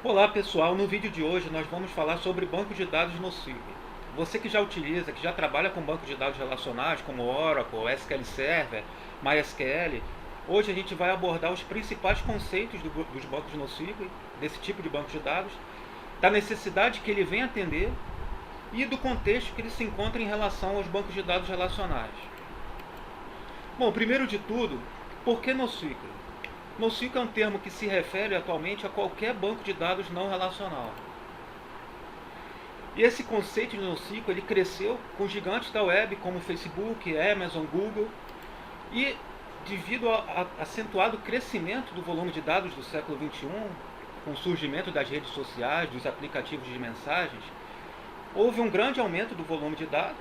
Olá pessoal, no vídeo de hoje nós vamos falar sobre banco de dados NoSQL. Você que já utiliza, que já trabalha com banco de dados relacionais como Oracle, SQL Server, MySQL, hoje a gente vai abordar os principais conceitos dos bancos NoSQL, desse tipo de banco de dados, da necessidade que ele vem atender e do contexto que ele se encontra em relação aos bancos de dados relacionais. Bom, primeiro de tudo, por que NoSQL? NoSQL é um termo que se refere atualmente a qualquer banco de dados não relacional. E esse conceito de NoSQL ele cresceu com gigantes da web como Facebook, Amazon, Google, e devido ao acentuado crescimento do volume de dados do século XXI, com o surgimento das redes sociais, dos aplicativos de mensagens, houve um grande aumento do volume de dados,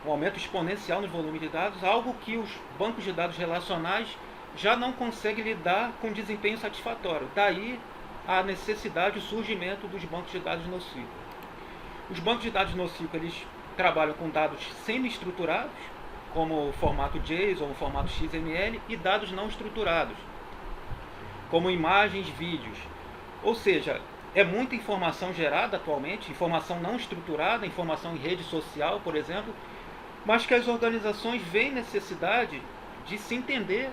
um aumento exponencial no volume de dados, algo que os bancos de dados relacionais já não conseguem lidar com desempenho satisfatório. Daí a necessidade, o surgimento dos bancos de dados NoSQL. Os bancos de dados NoSQL eles trabalham com dados semi-estruturados, como o formato JSON, o formato XML, e dados não estruturados, como imagens, vídeos. Ou seja, é muita informação gerada atualmente, informação não estruturada, informação em rede social, por exemplo, mas que as organizações veem necessidade de se entender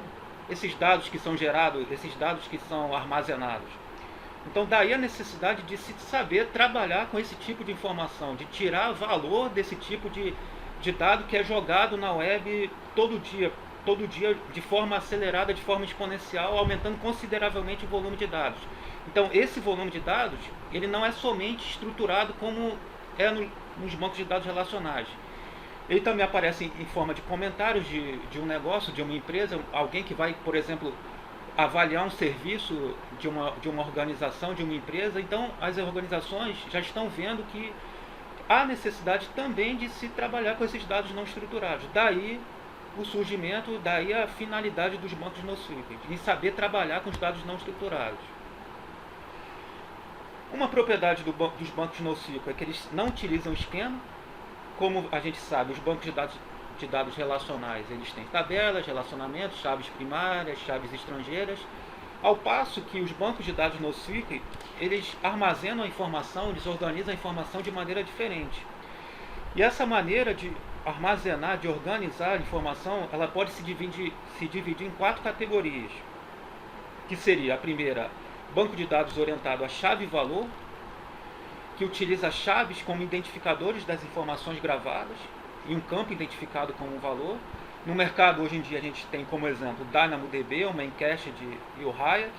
esses dados que são gerados, esses dados que são armazenados. Então daí a necessidade de se saber trabalhar com esse tipo de informação, de tirar valor desse tipo de dado que é jogado na web todo dia de forma acelerada, de forma exponencial, aumentando consideravelmente o volume de dados. Então esse volume de dados, ele não é somente estruturado como é nos bancos de dados relacionais. Ele também aparece em forma de comentários de um negócio, de uma empresa, alguém que vai, por exemplo, avaliar um serviço de uma organização, de uma empresa. Então, as organizações já estão vendo que há necessidade também de se trabalhar com esses dados não estruturados. Daí o surgimento, daí a finalidade dos bancos NoSQL, em saber trabalhar com os dados não estruturados. Uma propriedade dos bancos NoSQL é que eles não utilizam esquema. Como a gente sabe, os bancos de dados relacionais eles têm tabelas, relacionamentos, chaves primárias, chaves estrangeiras, ao passo que os bancos de dados NoSQL eles armazenam a informação, eles organizam a informação de maneira diferente. E essa maneira de armazenar, de organizar a informação, ela pode se dividir em quatro categorias, que seria a primeira, banco de dados orientado a chave e valor, que utiliza chaves como identificadores das informações gravadas e um campo identificado como valor. No mercado, hoje em dia, a gente tem como exemplo o DynamoDB, o Memcached e o Hijack.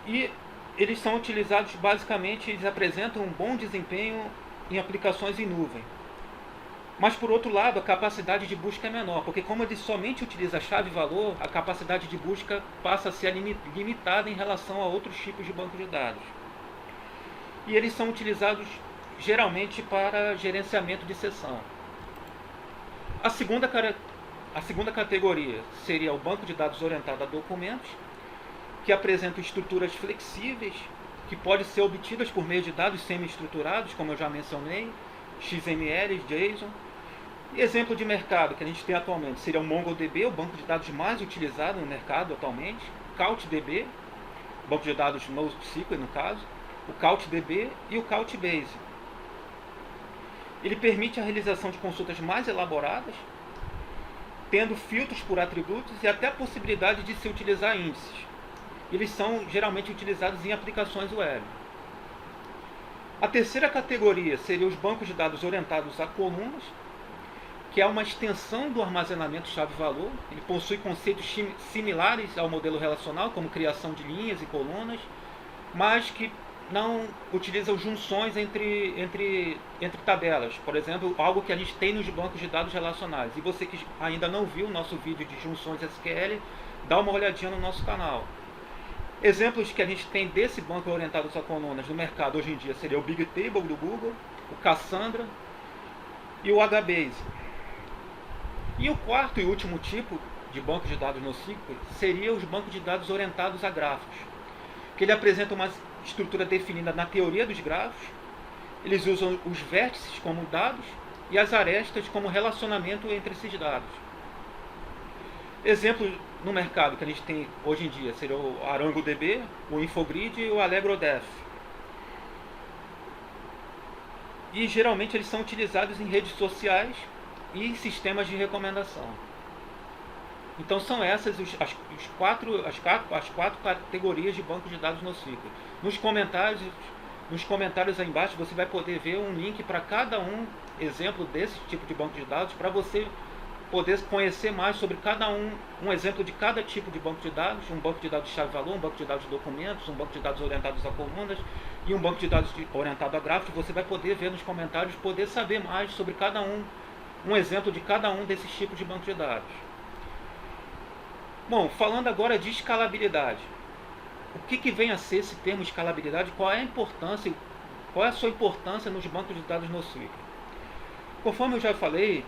E eles são utilizados basicamente, eles apresentam um bom desempenho em aplicações em nuvem. Mas, por outro lado, a capacidade de busca é menor, porque como ele somente utiliza chave e valor, a capacidade de busca passa a ser limitada em relação a outros tipos de banco de dados. E eles são utilizados geralmente para gerenciamento de sessão. A segunda categoria seria o banco de dados orientado a documentos, que apresenta estruturas flexíveis, que podem ser obtidas por meio de dados semi-estruturados, como eu já mencionei, XML, JSON. E exemplo de mercado que a gente tem atualmente seria o MongoDB, o banco de dados mais utilizado no mercado atualmente, CouchDB, banco de dados NoSQL no caso, o CouchDB e o Couchbase. Ele permite a realização de consultas mais elaboradas, tendo filtros por atributos e até a possibilidade de se utilizar índices. Eles são geralmente utilizados em aplicações web. A terceira categoria seria os bancos de dados orientados a colunas, que é uma extensão do armazenamento chave-valor. Ele possui conceitos similares ao modelo relacional, como criação de linhas e colunas, mas que não utilizam junções entre tabelas. Por exemplo, algo que a gente tem nos bancos de dados relacionais. E você que ainda não viu o nosso vídeo de junções SQL, dá uma olhadinha no nosso canal. Exemplos que a gente tem desse banco orientado a colunas no mercado hoje em dia seria o Bigtable do Google, o Cassandra e o HBase. E o quarto e último tipo de banco de dados NoSQL seria os bancos de dados orientados a grafos, que ele apresenta uma estrutura definida na teoria dos grafos. Eles usam os vértices como dados e as arestas como relacionamento entre esses dados. Exemplos no mercado que a gente tem hoje em dia seria o ArangoDB, o Infogrid e o AllegroDef. e geralmente eles são utilizados em redes sociais e em sistemas de recomendação. Então são essas as quatro categorias de banco de dados NoSQL. Nos comentários aí embaixo você vai poder ver um link para cada exemplo desse tipo de banco de dados, para você poder conhecer mais sobre cada um exemplo de cada tipo de banco de dados, um banco de dados de chave-valor, um banco de dados de documentos, um banco de dados orientados a colunas e um banco de dados orientado a gráficos. Você vai poder ver nos comentários, poder saber mais sobre cada um exemplo de cada um desses tipos de banco de dados. Bom, falando agora de escalabilidade. O que vem a ser esse termo escalabilidade? Qual é a importância, qual é a sua importância nos bancos de dados NoSQL? Conforme eu já falei,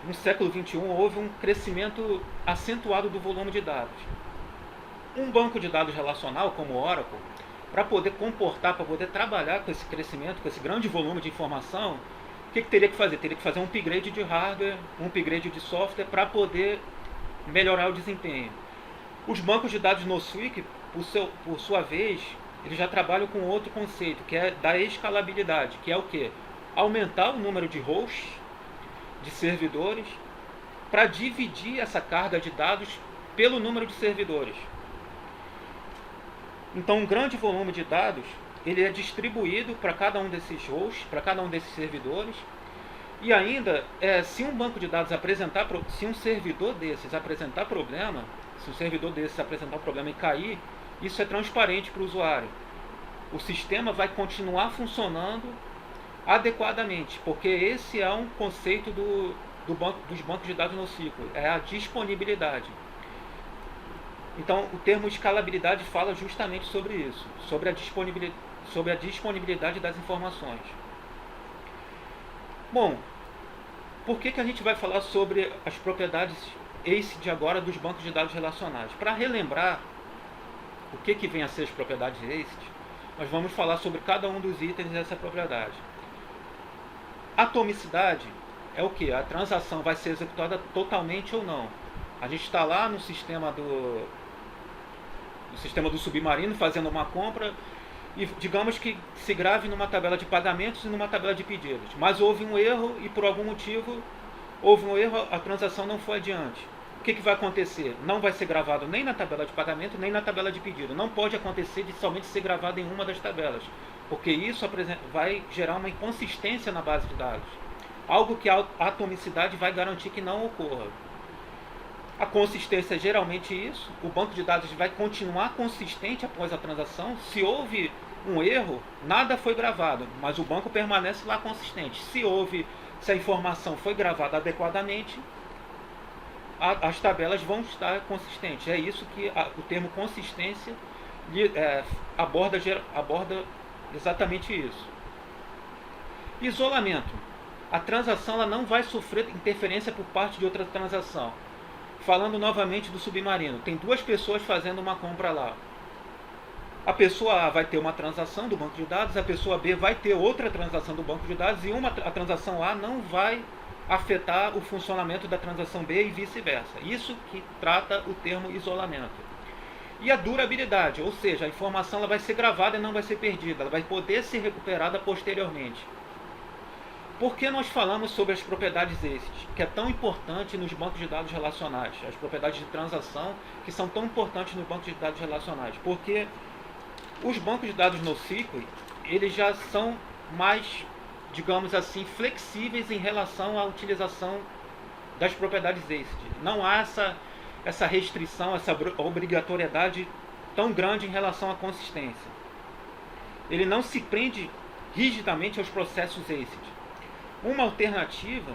no século XXI houve um crescimento acentuado do volume de dados. Um banco de dados relacional, como o Oracle, para poder comportar, para poder trabalhar com esse crescimento, com esse grande volume de informação, o que teria que fazer? Teria que fazer um upgrade de hardware, um upgrade de software para poder melhorar o desempenho. Os bancos de dados NoSQL, por sua vez, eles já trabalham com outro conceito, que é da escalabilidade, que é o quê? Aumentar o número de hosts, de servidores, para dividir essa carga de dados pelo número de servidores. Então, um grande volume de dados, ele é distribuído para cada um desses hosts, para cada um desses servidores. E ainda, se um banco de dados se um servidor desses apresentar problema, se um servidor desses apresentar um problema e cair, isso é transparente para o usuário. O sistema vai continuar funcionando adequadamente, porque esse é um conceito dos bancos de dados NoSQL, é a disponibilidade. Então, o termo escalabilidade fala justamente sobre isso, sobre a disponibilidade das informações. Bom, por que a gente vai falar sobre as propriedades ACID agora dos bancos de dados relacionais? Para relembrar o que vem a ser as propriedades ACID, nós vamos falar sobre cada um dos itens dessa propriedade. Atomicidade é o que? A transação vai ser executada totalmente ou não. A gente está lá no sistema do submarino fazendo uma compra e digamos que se grave numa tabela de pagamentos e numa tabela de pedidos. Mas houve um erro e por algum motivo houve um erro, a transação não foi adiante. O que vai acontecer? Não vai ser gravado nem na tabela de pagamento nem na tabela de pedido. Não pode acontecer de somente ser gravado em uma das tabelas, porque isso vai gerar uma inconsistência na base de dados. Algo que a atomicidade vai garantir que não ocorra. A consistência é geralmente isso. O banco de dados vai continuar consistente após a transação. Se houve um erro, nada foi gravado, mas o banco permanece lá consistente. Se a informação foi gravada adequadamente, as tabelas vão estar consistentes. É isso que o termo consistência aborda exatamente isso. Isolamento. A transação ela não vai sofrer interferência por parte de outra transação. Falando novamente do submarino, tem duas pessoas fazendo uma compra lá. A pessoa A vai ter uma transação do banco de dados, a pessoa B vai ter outra transação do banco de dados e a transação A não vai afetar o funcionamento da transação B e vice-versa. Isso que trata o termo isolamento. E a durabilidade, ou seja, a informação ela vai ser gravada e não vai ser perdida, ela vai poder ser recuperada posteriormente. Por que nós falamos sobre as propriedades ACID, que é tão importante nos bancos de dados relacionais, as propriedades de transação que são tão importantes nos bancos de dados relacionais? Porque os bancos de dados NoSQL, eles já são mais, digamos assim, flexíveis em relação à utilização das propriedades ACID. Não há essa restrição, essa obrigatoriedade tão grande em relação à consistência. Ele não se prende rigidamente aos processos ACID. Uma alternativa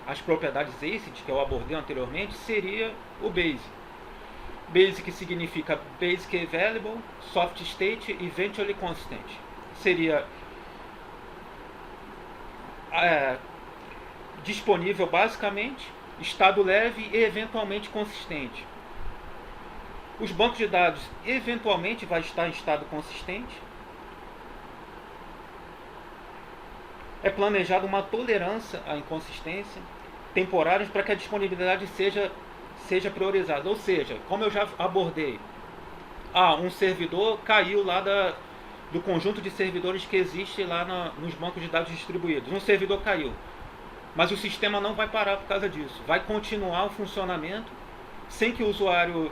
às propriedades ACID, que eu abordei anteriormente, seria o BASIC. BASIC significa Basic Available, Soft State e Eventually Consistent. Seria disponível basicamente, estado leve e eventualmente consistente. Os bancos de dados eventualmente vai estar em estado consistente. É planejada uma tolerância à inconsistência temporária para que a disponibilidade seja priorizada. Ou seja, como eu já abordei, um servidor caiu lá do conjunto de servidores que existe lá nos bancos de dados distribuídos. Um servidor caiu, mas o sistema não vai parar por causa disso. Vai continuar o funcionamento sem que o usuário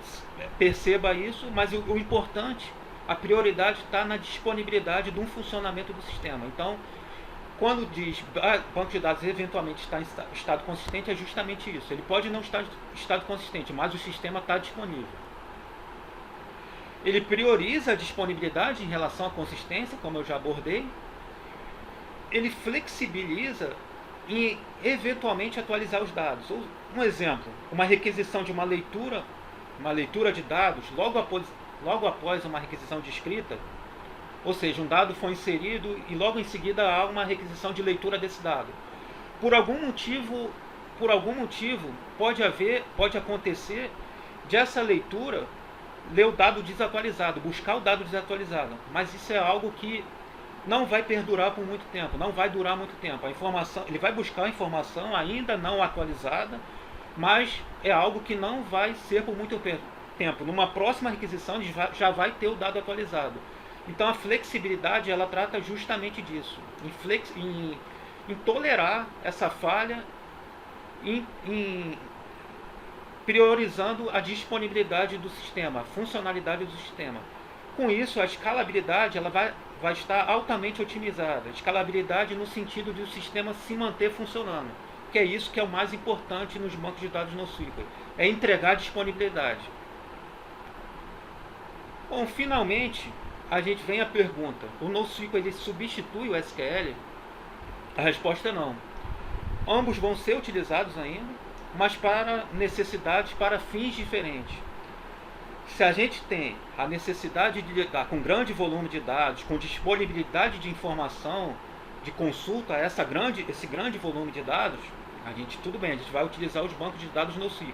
perceba isso, mas o importante, a prioridade está na disponibilidade de um funcionamento do sistema. Então, quando diz banco de dados eventualmente está em estado consistente, é justamente isso. Ele pode não estar em estado consistente, mas o sistema está disponível. Ele prioriza a disponibilidade em relação à consistência, como eu já abordei. Ele flexibiliza em eventualmente atualizar os dados. Um exemplo, uma requisição de uma leitura de dados logo após uma requisição de escrita, ou seja, um dado foi inserido e logo em seguida há uma requisição de leitura desse dado. Por algum motivo pode acontecer de essa leitura ler o dado desatualizado, buscar o dado desatualizado, mas isso é algo que não vai perdurar por muito tempo, não vai durar muito tempo. Ele vai buscar a informação ainda não atualizada, mas é algo que não vai ser por muito tempo. Numa próxima requisição já vai ter o dado atualizado. Então a flexibilidade ela trata justamente disso, em tolerar essa falha, em priorizando a disponibilidade do sistema, a funcionalidade do sistema. Com isso, a escalabilidade ela vai estar altamente otimizada. Escalabilidade no sentido de o sistema se manter funcionando, que é isso que é o mais importante nos bancos de dados NoSQL, é entregar disponibilidade. Bom, finalmente, a gente vem à pergunta, o NoSQL ele substitui o SQL? A resposta é não. Ambos vão ser utilizados ainda, mas para necessidades, para fins diferentes. Se a gente tem a necessidade de lidar com grande volume de dados, com disponibilidade de informação, de consulta a esse grande volume de dados, a gente vai utilizar os bancos de dados NoSQL.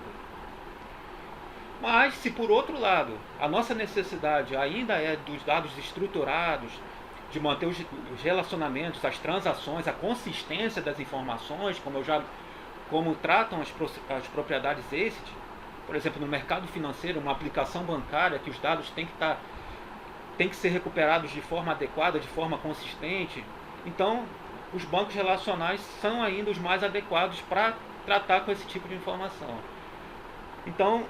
Mas se por outro lado, a nossa necessidade ainda é dos dados estruturados, de manter os relacionamentos, as transações, a consistência das informações, como tratam as propriedades ACID, por exemplo, no mercado financeiro, uma aplicação bancária que os dados têm que ser recuperados de forma adequada, de forma consistente. Então, os bancos relacionais são ainda os mais adequados para tratar com esse tipo de informação. Então,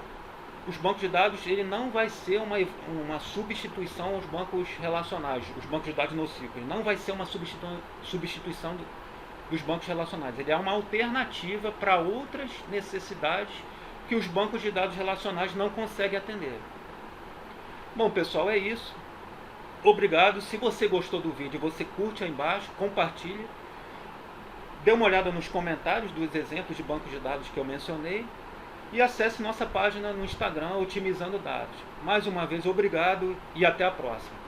os bancos de dados ele não vai ser uma substituição aos bancos relacionais, os bancos de dados NoSQL. Não vai ser uma substituição dos bancos relacionais. Ele é uma alternativa para outras necessidades que os bancos de dados relacionais não conseguem atender. Bom, pessoal, é isso. Obrigado. Se você gostou do vídeo, você curte aí embaixo, compartilhe. Dê uma olhada nos comentários dos exemplos de bancos de dados que eu mencionei. E acesse nossa página no Instagram, Otimizando Dados. Mais uma vez, obrigado e até a próxima.